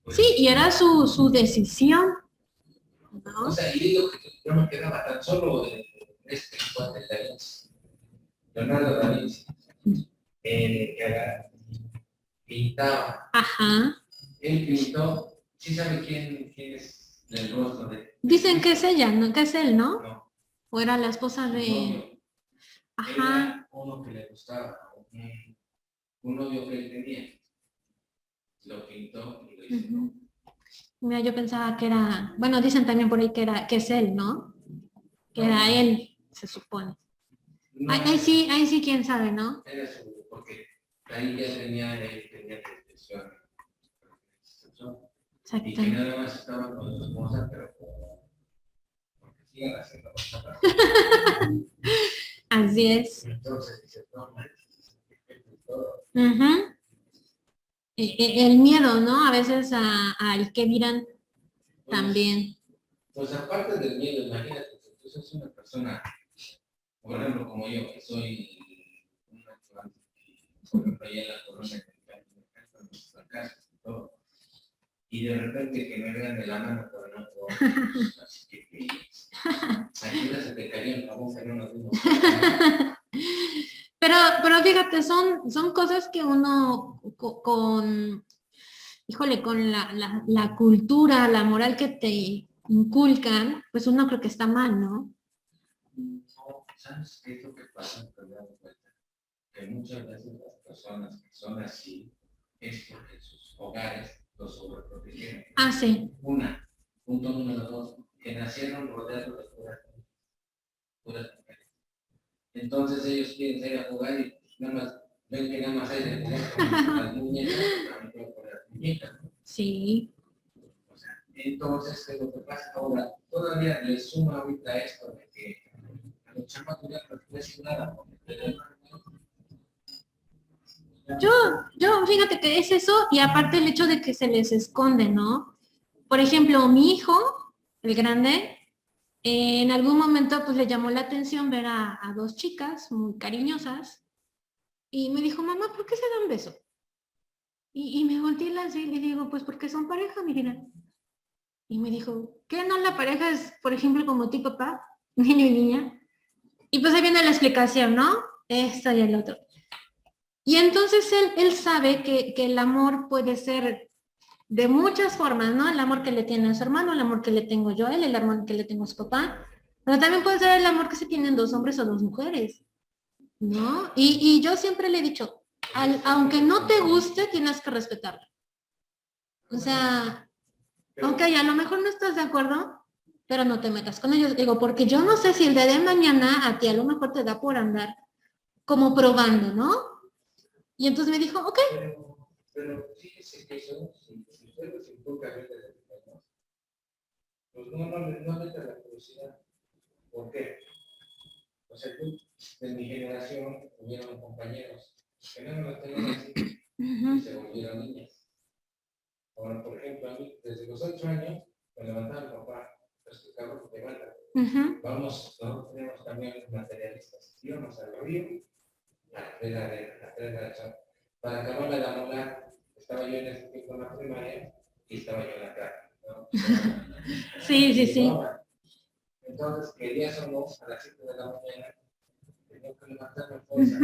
Pues, sí, y era su decisión, ¿no? O sea, y digo que yo me quedaba tan solo de este cuate de Da Vinci, Leonardo da Vinci, que pintaba. Ajá. Él pintó, ¿sí sabe quién es el rostro de? Dicen que es ella, ¿no? Que es él, ¿no? No. O era la esposa de... Novio. Ajá. Era uno que le gustaba, un novio que él tenía. Lo pintó y lo hizo. Mira, yo pensaba que era... Bueno, dicen también por ahí que es él, ¿no? Que era él, se supone. No, ahí sí, quién sabe, ¿no? Era su... Porque ahí ya él tenía depresión. Exacto. Y que nada más estaba con su esposa, pero porque sigan haciendo cosas. Así es. Entonces dice, no, El miedo, ¿no? A veces al que dirán también. Pues aparte del miedo, imagínate, tú sos una persona, por ejemplo, como yo, que soy un actuante, por ejemplo, allá en la colonia, en nuestra casa y todo, y de repente que me vean de la mano, pero no puedo, así que aquí se te cayó el jabón que no nos dimos. Pero fíjate, son cosas que uno con la cultura, la moral que te inculcan, pues uno creo que está mal, ¿no? No, ¿sabes qué es lo que pasa? Que me he dado cuenta que muchas veces las personas que son así es porque en sus hogares los sobreprotegieron. Ah, sí. Punto número 2, que nacieron rodeados de puras mujeres. Entonces ellos quieren salir a jugar y nada más ven que nada más hay de jugar con las muñecas, también pueden poner las muñecas, ¿no? Sí. O sea, entonces, ¿qué es lo que pasa ahora? Todavía le suma ahorita esto de que a los chamacos ya no les puede decir nada. Yo, fíjate que es eso, y aparte el hecho de que se les esconde, ¿no? Por ejemplo, mi hijo, el grande, En algún momento pues le llamó la atención ver a dos chicas muy cariñosas y me dijo, mamá, ¿por qué se dan beso? Y me volteé y le digo, pues porque son pareja, mi vida. Y me dijo, ¿qué no la pareja es, por ejemplo, como ti, papá, niño y niña? Y pues ahí viene la explicación, ¿no? Esto y el otro. Y entonces él sabe que el amor puede ser de muchas formas, ¿no? El amor que le tiene a su hermano, el amor que le tengo yo a él, el amor que le tengo a su papá, pero también puede ser el amor que se tienen dos hombres o dos mujeres, ¿no? Y yo siempre le he dicho, aunque no te guste, tienes que respetarlo. O sea, ok, a lo mejor no estás de acuerdo, pero no te metas con ellos. Digo, porque yo no sé si el día de mañana a ti a lo mejor te da por andar como probando, ¿no? Y entonces me dijo, ok. Pero fíjese que eso, si usted los inculca desde pequeños, pues no mete la curiosidad. ¿Por qué? O sea, tú, de mi generación, hubieron compañeros que no me lo tenían así y se volvieron niñas. Ahora, por ejemplo, a mí, desde los 8 años, me levantaba mi papá, pues, cabrón, te levanta. Vamos, nosotros teníamos camiones materialistas. Íbamos al río, a traer la chapa. Para acabar la molar, estaba yo en ese tiempo en la primaria y estaba yo en la carne, ¿no? Sí. Entonces, querías o no, a las 7 de la mañana, tenía que levantarme fuerza.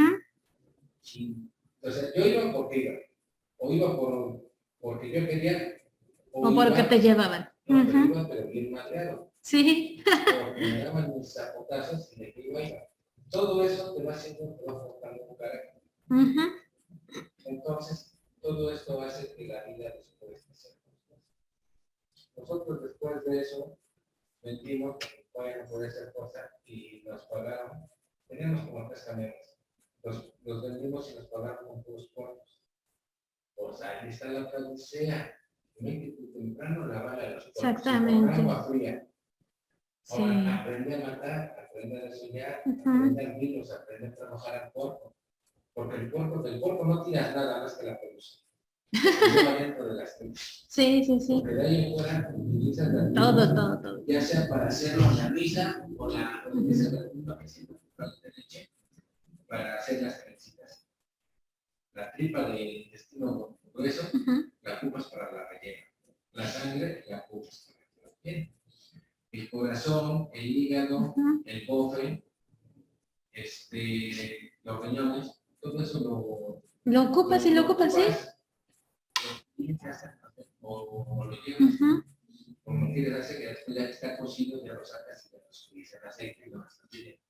Entonces, yo iba porque iba, o iba porque yo quería, o porque te llevaban. No, pero iba, pero bien madreado. Sí. Porque me daban mis zapotazos y de que iba. Todo eso te va haciendo, te va forjando un carácter. Entonces, todo esto hace que la vida después sea. Nosotros después de eso, vendimos, bueno, por esa cosa y nos pagaron. Teníamos como 3 camiones. Los vendimos y nos pagaron con puros cuartos. Pues ahí está la odisea. Métete temprano la bala de los cuartos. Exactamente. Con agua fría. Ahora, Sí. aprende a matar, aprende a desollar, aprende a virus, aprende a trabajar al cuerpo. Porque del cuerpo no tiras nada más que la pelusa. Lleva dentro de las tripas. Sí. Porque de ahí en fuera utilizas la Todo. ya sea para hacerlo la risa o la de leche, para hacer las trencitas. La tripa del intestino grueso, la ocupas para la rellena. La sangre, la ocupas para la rellena. El corazón, el hígado, el bofe, los riñones, todo eso lo ocupas, sí. O lo llevas, como quieres hacer que después ya está cocido, ya lo sacas y ya lo subís en aceite y lo vas a hacer.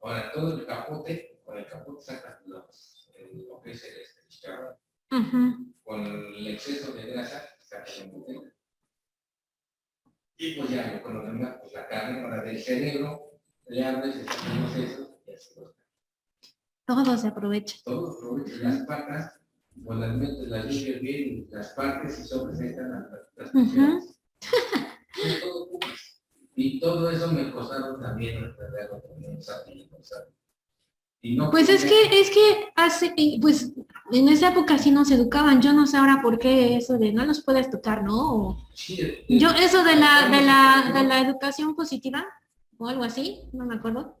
Ahora, todo el capote, con el capote sacas lo que es el chicharrón. Con el exceso de grasa, sacas el botella. Y pues ya, con lo demás, pues la carne para del cerebro, le abres, le sacas los sesos y así los. Todo se aprovecha. Todo aprovecha. Las patas, pues las metes, las limpias bien, y las partes y sobres ahí están las porciones. Todo ocupas. Y todo eso me costaron también el verdadero y no pues es que hace, pues en esa época sí nos educaban, yo no sé ahora por qué eso de no los puedes tocar, ¿no? Sí, yo eso de la educación positiva o algo así, no me acuerdo.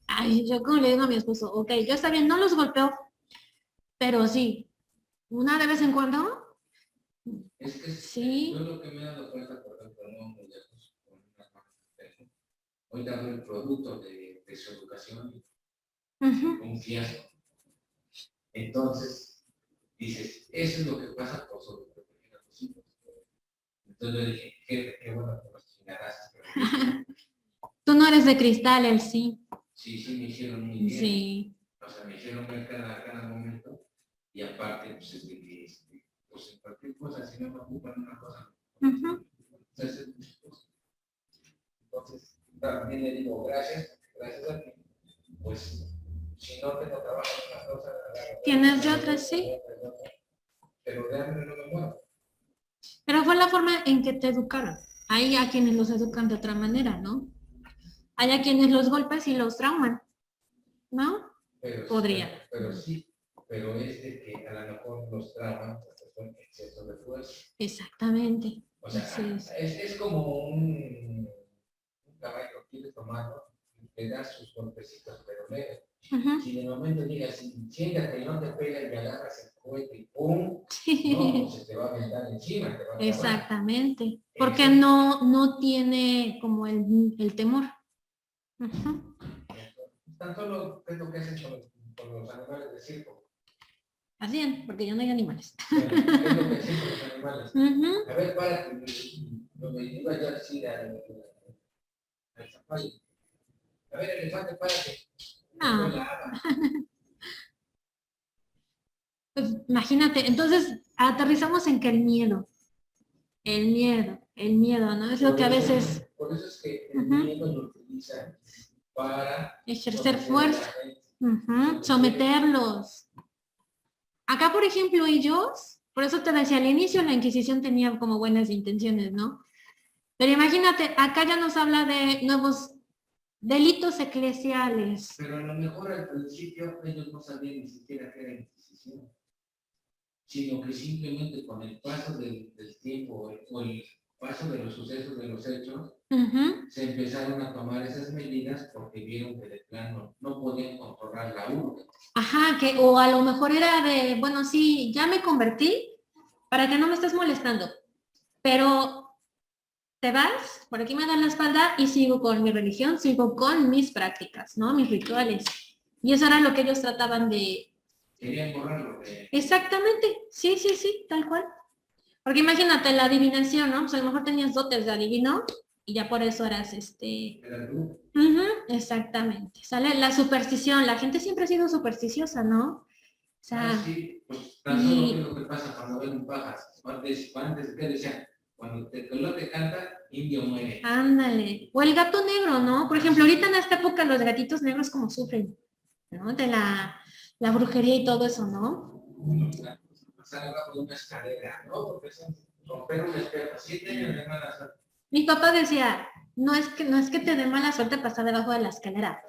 Ay, yo como le digo a mi esposo, ok, yo está bien, no los golpeo, pero sí, una de vez en cuando. Es que sí. Yo lo que me he dado cuenta, por ejemplo, no muy lejos, con una marca, hoy dando el producto de su educación, un fiasco. Entonces, dices, eso es lo que pasa por sobreproteger a los hijos. Entonces yo dije, qué bueno que los chingadas. Tú no eres de cristal, él sí. Sí, me hicieron muy bien. Sí. O sea, me hicieron ver cada momento. Y aparte, pues en cualquier cosa, si no me ocupan una cosa, entonces, también le digo gracias a ti. Pues, si no tengo trabajo en una cosa, tienes de otra, sí. Pero de hambre no me muero. Pero fue la forma en que te educaron. Hay a quienes los educan de otra manera, ¿no? Hay a quienes los golpes y los trauman, ¿no? Podría. Pero sí, pero es de que a lo mejor los trauman porque son exceso de fuerza. Exactamente. O O sea, Así es. es como un caballo que quiere tomarlo, le das sus golpecitos, pero leve. Ujú. Si de momento llegas, siéntate y no te pega y agarras el cohete y ¡pum! No, Sí. pues se te va a aventar encima, te va a acabar. Exactamente. Porque Eso. no tiene como el temor. Ujú. Tan solo es lo que has hecho con los animales de circo. Así es, porque ya no hay animales. Bueno, es lo que has hecho con los animales. Ujú. A ver, párate, lo que iba yo a decir al safari. A ver, elefante, párate. Ah. Pues imagínate, entonces aterrizamos en que el miedo, ¿no? Es lo que a veces Por eso es que el ujú, miedo lo utilizan para ejercer someter a la fuerza, gente. ujú, someterlos. Acá, por ejemplo, ellos, por eso te decía al inicio, la Inquisición tenía como buenas intenciones, ¿no? Pero imagínate, acá ya nos habla de nuevos delitos eclesiales. Pero a lo mejor al principio ellos no sabían ni siquiera qué era Inquisición, sino que simplemente con el paso del tiempo o el paso de los sucesos, de los hechos, Ujú. se empezaron a tomar esas medidas porque vieron que de plano no podían controlar la urbe. Ajá, que o a lo mejor era de, bueno, sí, ya me convertí para que no me estés molestando, pero te vas, por aquí me dan la espalda y sigo con mi religión, sigo con mis prácticas, ¿no? Mis rituales. Y eso era lo que ellos trataban de... Querían borrarlo. Exactamente, sí, sí, sí, tal cual. Porque imagínate la adivinación, ¿no? Pues a lo mejor tenías dotes de adivino y ya por eso eras Era tú. Ujú, exactamente. Sale la superstición, la gente siempre ha sido supersticiosa, ¿no? O sea, Sí, pues tan solo qué es lo que pasa cuando ven un pájaro. Antes ¿qué decían? Cuando el te canta, indio muere. ándale. O el gato negro, ¿no? Por ejemplo, ahorita en esta época los gatitos negros como sufren, ¿no? De la brujería y todo eso, ¿no? Pasar abajo de una escalera, ¿no? Porque es romper un espejo. 7 años de mala suerte. Mi papá decía, no es que te dé mala suerte pasar debajo de la escalera.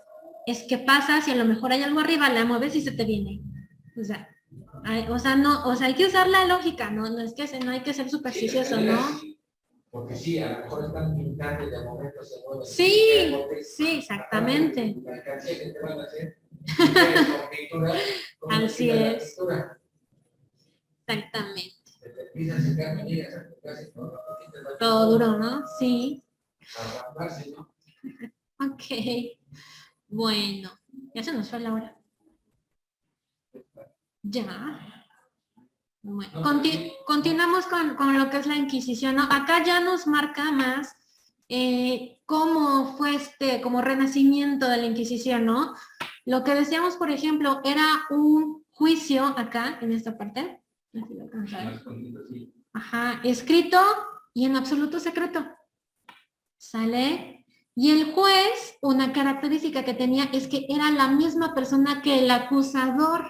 Es que pasas y a lo mejor hay algo arriba, la mueves y se te viene. O sea, no, o sea, hay que usar la lógica, ¿no? No hay que ser supersticioso, Sí, ¿no? sí, porque sí, a lo mejor están pintando y de momento se mueven. Sí, sí, exactamente. La alcancía que te van a hacer, con pintura, Así es, pintura. exactamente. Se te empieza a secar, me llegas a tu casa y Todo duro, ¿no? Sí. a raparse, ¿no? Ok. Bueno, ya se nos fue la hora. Ya. Bueno, continuamos con lo que es la Inquisición, ¿no? Acá ya nos marca más cómo fue como renacimiento de la Inquisición, ¿no? Lo que decíamos, por ejemplo, era un juicio acá, en esta parte. Así lo alcanzo a ver. Ajá, escrito y en absoluto secreto. ¿Sale? Y el juez, una característica que tenía es que era la misma persona que el acusador.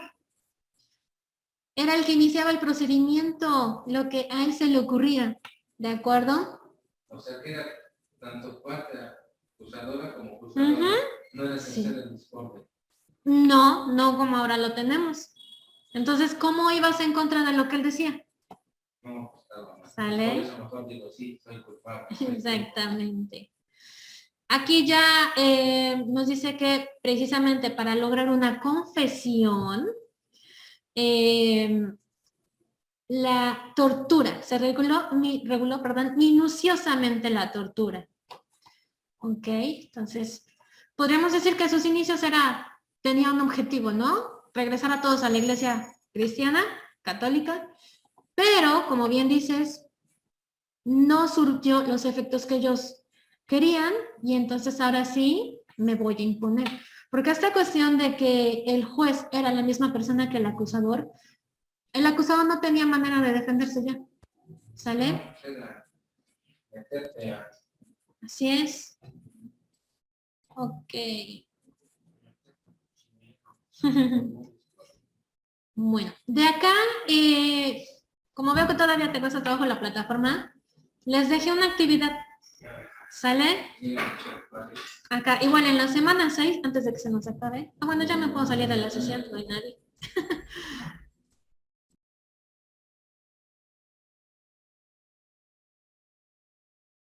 Era el que iniciaba el procedimiento, lo que a él se le ocurría. ¿De acuerdo? O sea que era tanto parte acusadora como acusadora. Ujú. No era Sí. esencial el transporte. No como ahora lo tenemos. Entonces, ¿cómo ibas en contra de lo que él decía? No, pues estaba mal. ¿Sale? Por eso mejor digo, sí, soy culpable. Exactamente. Aquí ya nos dice que precisamente para lograr una confesión, la tortura, se reguló minuciosamente la tortura. ¿Ok? Entonces, podríamos decir que a sus inicios tenía un objetivo, ¿no? Regresar a todos a la iglesia cristiana, católica, pero, como bien dices, no surgió los efectos que ellos querían y entonces ahora sí me voy a imponer. Porque esta cuestión de que el juez era la misma persona que el acusado no tenía manera de defenderse ya. ¿Sale? No, era meterte a... Así es. Ok. Bueno, de acá, como veo que todavía te cuesta trabajo la plataforma, les dejé una actividad. ¿Sale? Acá, igual en la semana 6, antes de que se nos acabe. Ah, bueno, ya me puedo salir de la sesión, no hay nadie.